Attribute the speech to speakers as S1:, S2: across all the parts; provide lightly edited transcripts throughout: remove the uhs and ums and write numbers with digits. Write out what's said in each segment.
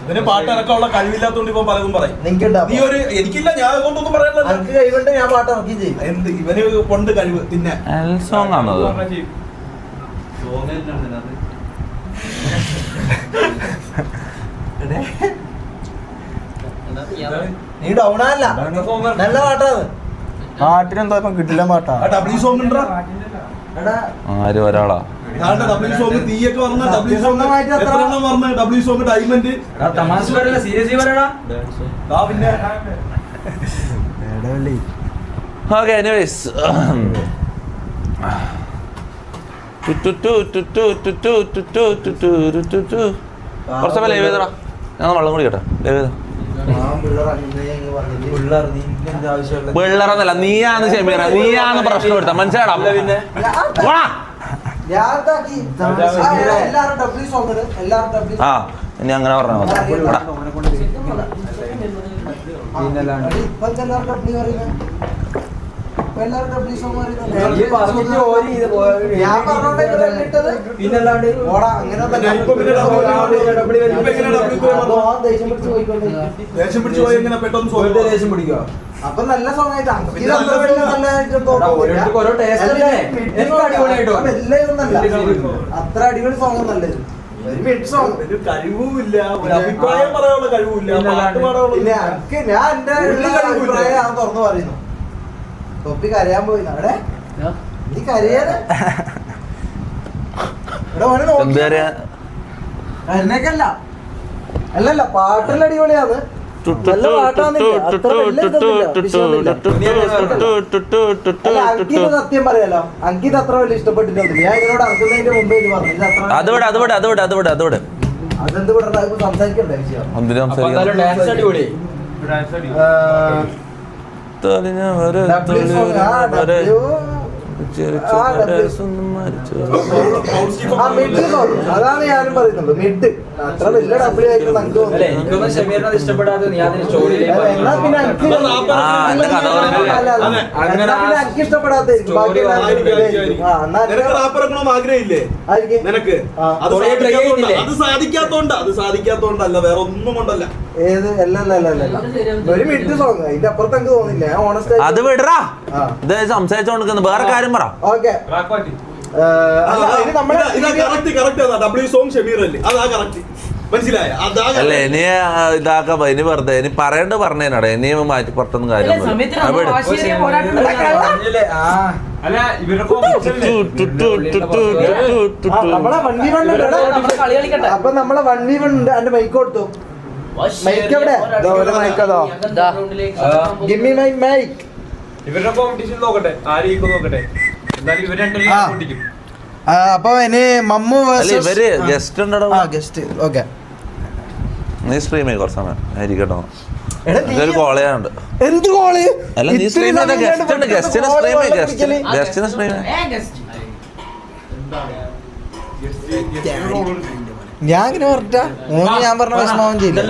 S1: ഇതിന് പാട്ടിറക്കാനുള്ള കഴിവില്ലാത്തോണ്ട് ഇപ്പൊ പലതും പറയും. നീ ഒരു എനിക്കില്ല, ഞാൻ കൊണ്ടൊന്നും പറയാനുള്ള
S2: കഴിവുണ്ട്, ഞാൻ പാട്ട് ഇറക്കുകയും ചെയ്യും.
S1: എന്ത് ഇവന് കൊണ്ട് കഴിവ് പിന്നെ
S3: സോങ് ആണോ
S2: നീ ഡൗൺ അല്ല, നല്ല പാട്ടാണ്.
S4: പാട്ടിനെന്താ ഇപ്പം കിട്ടില്ല പാട്ടാ.
S1: ഡബ്ല്യു സോങ് ഉണ്ടോ?
S3: ആരും ഒരാളാ
S1: ഡബ്ല്യു സോങ് തീയൊക്കെ പറഞ്ഞ ഡബ്ല്യു സോങ് എത്രണ്ണം പറഞ്ഞ ഡബ്ല്യു സോങ് ഡയമണ്ട് പിന്നെ
S3: ഓക്കെ. എനിവേസ് കുറച്ചൊക്കെ ലൈവ് ചെയ്തടാ. ഞാൻ വെള്ളം കൂടി ലൈവ് ചെയ്ത പിള്ളേറന്നല്ല, നീയാന്ന് ഷമീറ, നീയാന്ന് പ്രശ്നം എടുത്ത മനസ്സിലാടാ. ആ ഇനി അങ്ങനെ പറഞ്ഞാൽ
S1: ദേഷ്യം പിടിച്ചു പോയി എങ്ങനെ പെട്ടെന്ന് ദേഷ്യം പിടിക്കുക.
S2: അപ്പൊ നല്ല സോങ് ആയിട്ടാണ് അത്ര അടിപൊളി സോങ് നല്ലത്.
S1: ഒരു കഴിവുമില്ല, ഒരു അഭിപ്രായം പറയാനുള്ള കഴിവുമില്ല.
S2: ഞാൻ എന്റെ അഭിപ്രായം തുറന്നു പറയുന്നു. തൊപ്പി കരയാൻ പോയി അവിടെ, നീ കരയാതെ എന്നേക്കല്ല. അല്ലല്ല, പാട്ടെല്ലാം അടിപൊളിയാണ്. സത്യം പറയാലോ, അങ്കിത് അത്ര വലിയ ഇഷ്ടപ്പെട്ടിട്ടുണ്ട്. ഞാൻ ഇതിനോട് അറക്കുന്നതിന്റെ മുമ്പേ ഇത് പറഞ്ഞു. അതെന്ത് വിടണ്ട, സംസാരിക്കണ്ടേ വിഷയം. അതാണ് ഞാനും പറയുന്നത്. മിഡ് അത്ര വലിയ ഡബ്ല്യൂ ആയിട്ട് നമുക്ക് എനിക്ക് ഇഷ്ടപ്പെടാത്തായിരിക്കും.
S1: ആഗ്രഹമില്ലേ നിനക്ക്? അത് സാധിക്കാത്തോണ്ടല്ല, വേറെ ഒന്നും കൊണ്ടല്ല.
S2: ഏത് ഒരു മിഡ് സോങ്, അതിന്റെ അപ്പുറത്ത് എനിക്ക് തോന്നില്ല. ഞാൻ ഓണസ്റ്റ്
S3: അത് വിടറാ, ഇത് സംസാരിച്ചോണ്ടിരിക്കുന്നു. വേറെ കാര്യം പറ.
S2: ഓക്കെ,
S3: അല്ലേ ഇനി ഇതാക്കാ, ഇനി വെറുതെ ഇനി പറയണ്ട് പറഞ്ഞേനാടെ, ഇനി മാറ്റി പുറത്തൊന്നും കാര്യം.
S2: അപ്പൊ നമ്മളെ 1v1 ഉണ്ട്. അതിന്റെ മൈക്ക് കൊടുത്തു. മൈക്ക് എവിടെ? Give me my mic.
S5: ഇവരുടെ കോമ്പറ്റീഷൻ നോക്കട്ടെ, ആരെയും നോക്കട്ടെ.
S2: അപ്പൊ ഇനി മമ്മു
S3: ഇവര് ഗസ്റ്റ് ഉണ്ടോ?
S2: ഗസ്റ്റ്. ഓക്കെ,
S3: നീ സ്ട്രീം ചെയ്യ കുറച്ച് സമയം ആയിരിക്കട്ടോ. കോൾ ചെയ്യാനുണ്ട്.
S2: എന്ത് കോള്?
S3: അല്ല നീ സ്ട്രീം ചെയ്ത ഗസ്റ്റ് ഉണ്ട്, ഗസ്റ്റിനെ സ്ട്രീം ഗസ്റ്റിനെ സ്ട്രീം
S2: ഞാൻ ഇങ്ങനെ പറഞ്ഞ ഞാൻ പറഞ്ഞ വിഷമാവും ചെയ്യില്ല.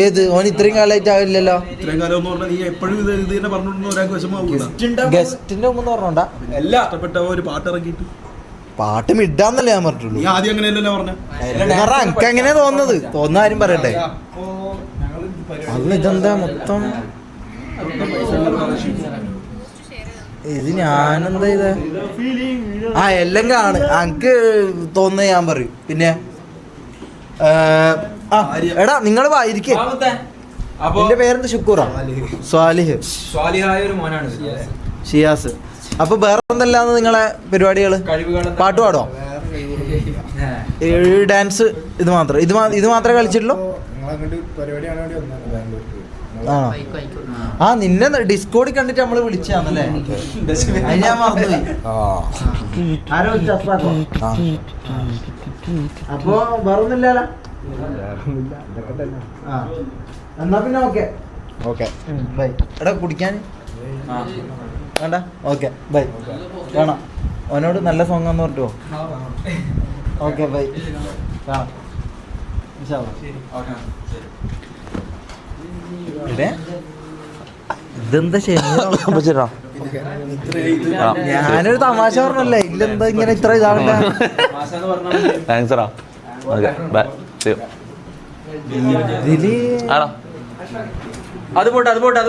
S2: ഏത് ഓൻ ഇത്രയും കാലമായിട്ട് ആവില്ലല്ലോ. ഗസ്റ്റിന്റെ മുമ്പ് പറഞ്ഞോണ്ടാ പാട്ട് മിഡാന്നല്ലേ ഞാൻ പറഞ്ഞിട്ടുള്ളൂ. എനിക്ക് എങ്ങനെയാ തോന്നുന്ന ആരും പറയട്ടെ. അന്ന് ഇതെന്താ മൊത്തം ഇത് ഞാനെന്താ ഇത് എല്ലാം കാണ് എനിക്ക് തോന്നുന്നത് ഞാൻ പറയും. പിന്നെ എടാ നിങ്ങള് ഇരിക്കേ. എന്റെ പേരെന്ത്? ശുക്കൂറാ. സ്വാലിഹ്. ഷിയാസ്. അപ്പൊ വേറെ എന്തല്ലാന്ന് നിങ്ങളെ പരിപാടികള്? പാട്ട് പാടോ? ഡാൻസ്? ഇത് മാത്രം മാത്രമേ കളിച്ചിട്ടുള്ളൂ? നിന്നെ ഡിസ്കോഡിൽ കണ്ടിട്ട് നമ്മള് വിളിച്ചാന്നല്ലേ? അത് ഞാൻ മറന്നുപോയി. അപ്പൊ വേറൊന്നുമില്ലല്ലോ. എന്നാ പിന്നെ ഓക്കെ ബൈ. എടാ കുടിക്കാൻ വേണ്ട? Okay bye. കാണാം. അവനോട് നല്ല സോങ് ആന്ന് പറഞ്ഞോ. Okay bye. കാണാം. ഇതെന്താ ശരി? ഞാനൊരു തമാശ പറഞ്ഞല്ലേ, ഇല്ലെന്താ ഇങ്ങനെ ഇത്ര ഇതാവണ്ട.
S3: താങ്ക്സ് റാ. Okay bye. ആണോ
S5: അത് പോട്ടെ
S3: അവിടെ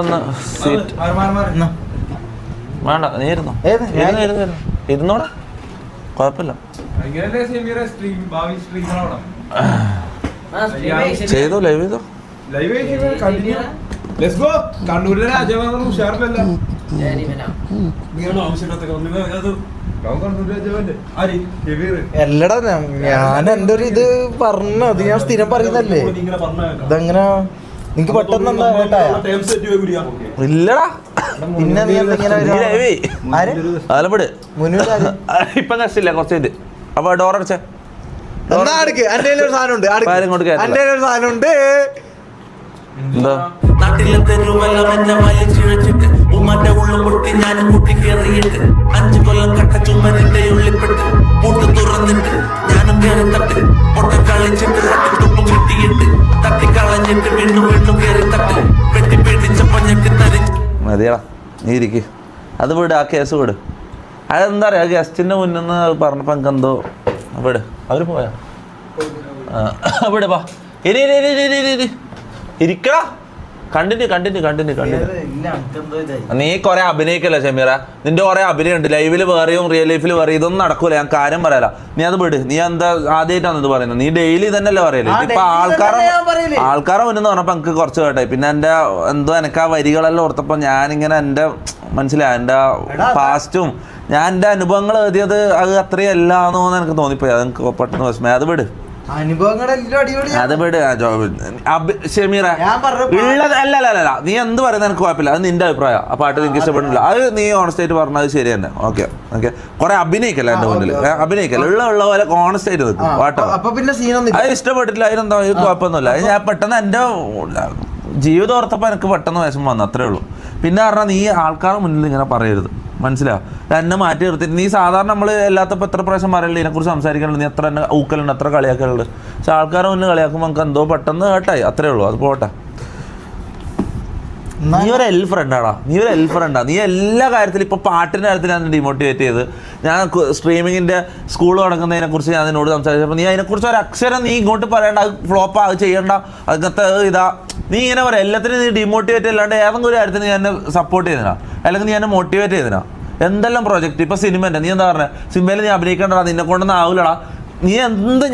S3: ഒന്ന് സീറ്റ് വേണ്ട. നീ ഇരുന്നോ, ഇരുന്നോടാ, കുഴപ്പമില്ല. ചെയ്തോ, ലൈവ് ചെയ്തോ.
S5: കണ്ണൂരിലെ രാജാവാണ് ഉഷാറിലല്ല.
S2: എല്ലടാ ഞാൻ എന്റെ ഒരു ഇത് പറഞ്ഞു, അത് ഞാൻ സ്ഥിരം പറയുന്നല്ലേ. ഇതെങ്ങനെ നിങ്ങക്ക് പെട്ടെന്ന് എന്താ
S3: ഇല്ലടാ.
S2: പിന്നെ നീ എന്തെങ്ങനെ
S3: ഇപ്പൊ കഷ്ടില്ല കുറച്ച്. അപ്പൊ ഡോർ അടച്ചേ. എന്താ
S6: നാട്ടിലെ തെരുവെല്ലാം എന്നെ വലിച്ചിഴച്ചിട്ട് ഉമ്മന്റെ ഉള്ളു പൊട്ടി ഞാനും കുട്ടി കയറിയിട്ട് 5 കൊല്ലം കട്ട ചുമരിന്റെ ഉള്ളിപ്പെട്ട് മൂട്ട് തുറന്നിട്ട് ഞാനും കയറി തട്ട് പൊട്ട കളിച്ചിട്ട് തട്ടിട്ടുപ്പ് കിട്ടിയിട്ട് തട്ടിക്കളഞ്ഞിട്ട് വീണ്ടും കയറി തട്ട് വെട്ടി പേടിച്ചപ്പോ ഞെട്ടി തരിച്ചു.
S3: മതിയാ, നീ ഇരിക്ക്. അത് വിട്, ആ കേസ് വിട്. അതെന്താ പറയാ, ഗസ്റ്റിന്റെ മുന്നിന്ന് പറഞ്ഞപ്പോ എനിക്ക് എന്തോ വിട്. അവര് പോയാ വിട്. പാ ഇരിക്കടാ. കണ്ടിന്യൂ. നീ കൊറേ അഭിനയിക്കല്ലേ ഷമീറ, നിന്റെ കൊറേ അഭിനയം ഉണ്ട്. ലൈവില് വേറെയും റിയൽ ലൈഫിൽ വേറെ ഇതൊന്നും നടക്കൂല. ഞാൻ കാര്യം പറയാല, നീ അത് വിട്. നീ എന്താ ആദ്യമായിട്ടാണ് ഇത് പറയുന്നത്? നീ ഡെയിലി തന്നെയല്ലേ പറയല്. ഇപ്പൊ ആൾക്കാരെ മുന്നെന്ന് പറഞ്ഞപ്പോ എനിക്ക് കുറച്ച് കേട്ടായി. പിന്നെ എന്റെ എന്തോ എനിക്ക് ആ വരികളെല്ലാം ഓർത്തപ്പോ ഞാനിങ്ങനെ എന്റെ മനസ്സിലായി, എന്റെ പാസ്റ്റും ഞാൻ എന്റെ അനുഭവങ്ങൾ എഴുതിയത് അത് അത്രയും അല്ലാന്നോ എനിക്ക് തോന്നിപ്പോയി. അത് എനിക്ക് പെട്ടെന്ന് വിഷമം. അത് വിട്. അത് വിട് ഷമീറ. ഉള്ളത് അല്ല നീ എന്ത് പറയുന്നത് എനിക്ക് കുഴപ്പമില്ല. അത് നിന്റെ അഭിപ്രായം. ആ പാട്ട് നിനക്ക് ഇഷ്ടപ്പെടില്ല, അത് നീ ഓണസ്റ്റ് ആയിട്ട് പറഞ്ഞത് ശരി തന്നെ. ഓക്കെ കുറെ അഭിനയിക്കല്ല എന്റെ മുന്നിൽ, അഭിനയിക്കല്ല. ഉള്ള പോലെ ഓണസ്റ്റ് ആയിട്ട് നിൽക്കും പാട്ടോ. അത് ഇഷ്ടപ്പെട്ടില്ല, അതിനെന്താ കുഴപ്പമൊന്നുമില്ല. ഞാൻ പെട്ടെന്ന് എന്റെ ജീവിതം ഓർത്തപ്പോ എനിക്ക് പെട്ടെന്ന് വിഷമം വന്നു, അത്രേ ഉള്ളൂ. പിന്നെ പറഞ്ഞാൽ നീ ആൾക്കാരുടെ മുന്നിൽ ഇങ്ങനെ പറയരുത്, മനസ്സിലാവും. എന്നെ മാറ്റി നിർത്തിയിട്ട് നീ സാധാരണ നമ്മൾ എല്ലാത്തപ്പോൾ എത്ര പ്രാവശ്യം പറയല്ലേ ഇതിനെക്കുറിച്ച് സംസാരിക്കാനുണ്ട്, നീ എത്ര എന്നെ ഊക്കലുണ്ട്, എത്ര കളിയാക്കലുണ്ട്. പക്ഷെ ആൾക്കാരെ മുന്നിൽ കളിയാക്കുമ്പോൾ നമുക്ക് എന്തോ പെട്ടെന്ന് കേട്ടായി, അത്രേ ഉള്ളൂ. അത് പോട്ടെ. നീ ഒരു എൽ ഫ്രണ്ടാടാ, നീ എല്ലാ കാര്യത്തിലും. ഇപ്പോൾ പാട്ടിൻ്റെ കാര്യത്തിൽ ഞാൻ ഡിമോട്ടിവേറ്റ് ചെയ്ത്, ഞാൻ സ്ട്രീമിങ്ങിൻ്റെ സ്കൂൾ തുടങ്ങുന്നതിനെ കുറിച്ച് ഞാൻ നിന്നോട് സംസാരിച്ചപ്പോൾ നീ അതിനെക്കുറിച്ച് ഒരു അക്ഷരം നീ ഇങ്ങോട്ട് പറയണ്ട, അത് ഫ്ലോപ്പ് അത് ചെയ്യണ്ട, അങ്ങനത്തെ ഇതാ നീ ഇങ്ങനെ പറയാം. എല്ലാത്തിനും നീ ഡിമോട്ടിവേറ്റ് അല്ലാണ്ട് ഏതെങ്കിലും ഒരു കാര്യത്തിന് നീ എന്നെ സപ്പോർട്ട് ചെയ്തതിനാ, അല്ലെങ്കിൽ നീ എന്നെ മോട്ടിവേറ്റ് ചെയ്തതിനാ. എന്തെല്ലാം പ്രോജക്റ്റ് ഇപ്പോൾ സിനിമേൻ്റെ നീ എന്താ പറഞ്ഞത്, സിനിമയിൽ നീ അഭിനയിക്കേണ്ടടാ, നിന്നെ കൊണ്ടൊന്നും ആവില്ലടാ. നീ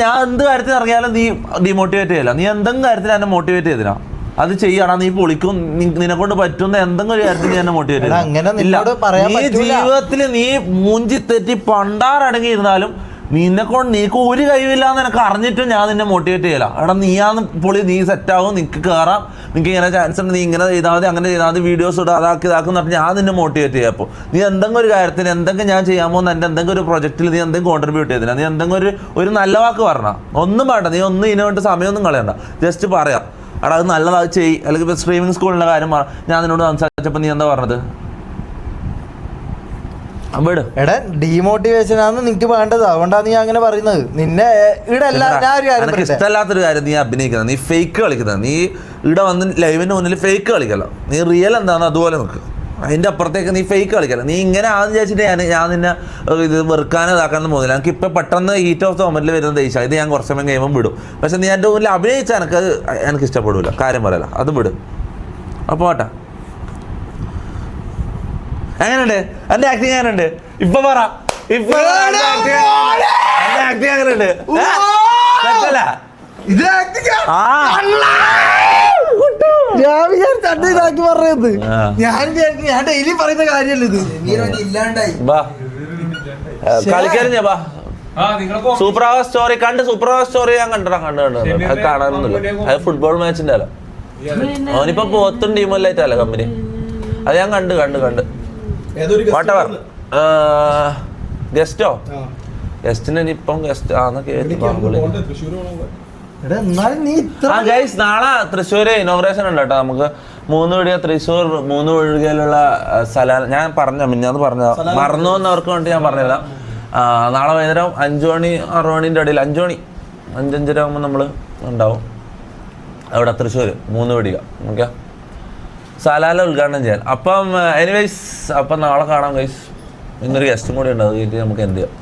S3: ഞാൻ എന്ത് കാര്യത്തിൽ ഇറങ്ങിയാലും നീ ഡിമോട്ടിവേറ്റ് ചെയ്യില്ല. നീ എന്തെങ്കിലും കാര്യത്തിൽ എന്നെ മോട്ടിവേറ്റ് ചെയ്തിനാ, അത് ചെയ്യടാ, നീ പൊളിക്കും, നിന്നെ കൊണ്ട് പറ്റുന്ന എന്തെങ്കിലും ഒരു കാര്യത്തിൽ നീ എന്നെ മോട്ടിവേറ്റ് ചെയ്യില്ല. നീ ജീവിതത്തിൽ നീ മൂഞ്ചി തെറ്റി പണ്ടാറടങ്ങി ഇരുന്നാലും നീക്ക് ഒരു കഴിവില്ലാന്ന് എനിക്ക് അറിഞ്ഞിട്ടും ഞാൻ നിന്നെ മോട്ടിവേറ്റ് ചെയ്യല. എടാ നീയാന്ന് പൊളി, നീ സെറ്റാവും, നിനക്ക് കയറാം, നിനക്ക് ഇങ്ങനെ ചാൻസ് ഉണ്ട്, നീ ഇങ്ങനെ ചെയ്താൽ മതി, അങ്ങനെ ചെയ്താൽ മതി, വീഡിയോസ് ഇടുക, ഇതാക്കും പറഞ്ഞാൽ ഞാൻ നിന്നെ മോട്ടിവേറ്റ് ചെയ്യാം. അപ്പോൾ നീ എന്തെങ്കിലും ഒരു കാര്യത്തിന് എന്തെങ്കിലും ഞാൻ ചെയ്യാൻ പോകുന്ന എൻ്റെ എന്തെങ്കിലും ഒരു പ്രൊജക്റ്റിൽ നീ എന്തെങ്കിലും കോൺട്രിബ്യൂട്ട് ചെയ്തില്ല, നീ എന്തെങ്കിലും ഒരു നല്ല വാക്ക് പറഞ്ഞാൽ ഒന്നും വേണ്ട, നീ ഒന്നും ഇതിനു വേണ്ടി സമയമൊന്നും കളയണ്ട, ജസ്റ്റ് പറയാം എടാ അത് നല്ലതാ ചെയ്യ്. അല്ലെങ്കിൽ ഇപ്പോൾ സ്ട്രീമിംഗ് സ്കൂളിൻ്റെ കാര്യം ഞാൻ നിന്നോട് സംസാരിച്ചപ്പോൾ നീ എന്താ പറഞ്ഞത്?
S2: എടാ ഡീമോട്ടിവേഷൻ ആണ് നിനക്ക് വേണ്ടത്, അതുകൊണ്ടാണ് നീ അങ്ങനെ പറയുന്നത്. നിന്നെ ഇവിടെ
S3: ഇഷ്ടമല്ലാത്തൊരു കാര്യം നീ അഭിനയിക്കുന്നത്, നീ ഫേക്ക് കളിക്കുന്നത്, നീ ഇവിടെ വന്ന് ലൈവിന്റെ മുന്നിൽ ഫേക്ക് കളിക്കല്ല, നീ റിയൽ എന്താണെന്ന് അതുപോലെ നിൽക്കുക. അതിന്റെ അപ്പുറത്തേക്ക് നീ ഫേക്ക് കളിക്കല്ല. നീ ഇങ്ങനെ ആദ്യം വിചാരിച്ചിട്ട് ഞാൻ നിന്നെ ഇത് വെറുക്കാനോ ഇതാക്കാനൊന്നും പോകുന്നില്ല. എനിക്ക് ഇപ്പം പെട്ടെന്ന് ഹീറ്റ് ഓഫ് ദ മൊമെന്റിൽ വരുന്ന ദേഷ്യം, ഇത് ഞാൻ കുറച്ച് സമയം കഴിയുമ്പോൾ വിടും. പക്ഷെ നീ എൻ്റെ മുന്നിൽ അഭിനയിച്ചാൽ എനിക്ക് ഇഷ്ടപ്പെടില്ല, കാര്യം പറയല, അത് വിടും. അപ്പോൾ പോട്ടെ. എങ്ങനെയുണ്ട് എന്റെ ആക്ടിങ്? എങ്ങനെയുണ്ട് ഇപ്പൊ പറ, ഇപ്പൊ ആക്ടിങ് എങ്ങനെയുണ്ട്?
S2: ഇതാക്കി പറഞ്ഞത് ഞാൻ ഡെയിലി പറയുന്ന കാര്യമല്ല ഇത്. ഇല്ലാണ്ടായി
S3: കളിക്കാനും ഞാൻ സൂപ്പർവാ സ്റ്റോറി കണ്ട്, സൂപ്പർവാ സ്റ്റോറി ഞാൻ കണ്ടു അത് കാണാനൊന്നുമില്ല. അത് ഫുട്ബോൾ മാച്ചിന്റെ അല്ല, അവനിപ്പോ പോത്തും ടീമല്ലായിട്ടല്ല കമ്പനി. അത് ഞാൻ കണ്ട് വാട്ടവർ. ഗസ്റ്റോ ഗസ്റ്റിന് ഇപ്പം ഗസ്റ്റ് നാളെ തൃശ്ശൂര് ഇനോഗ്രേഷൻ ഉണ്ട് കേട്ടോ. നമുക്ക് 3 വീഡിയോ തൃശ്ശൂർ 3 വീടുകളിലുള്ള സ്ഥലം ഞാൻ മിഞ്ഞാന്ന് പറഞ്ഞ മറന്നു എന്നവർക്ക് വേണ്ടി ഞാൻ പറഞ്ഞില്ല. നാളെ വൈകുന്നേരം 5 മണി 6 മണിൻ്റെ ഇടയിൽ 5 മണി 5-5:30 ആകുമ്പോൾ നമ്മൾ ഉണ്ടാവും അവിടെ തൃശ്ശൂർ 3 വീഡിയോ. ഓക്കെ സലാല ഉദ്ഘാടനം ചെയ്യാൻ. അപ്പം എനിവേസ് അപ്പം നാളെ കാണാം ഗൈസ്. ഇന്നൊരു ഗസ്റ്റും കൂടി ഉണ്ട്, അത് കഴിഞ്ഞിട്ട് നമുക്ക് എന്ത് ചെയ്യാം.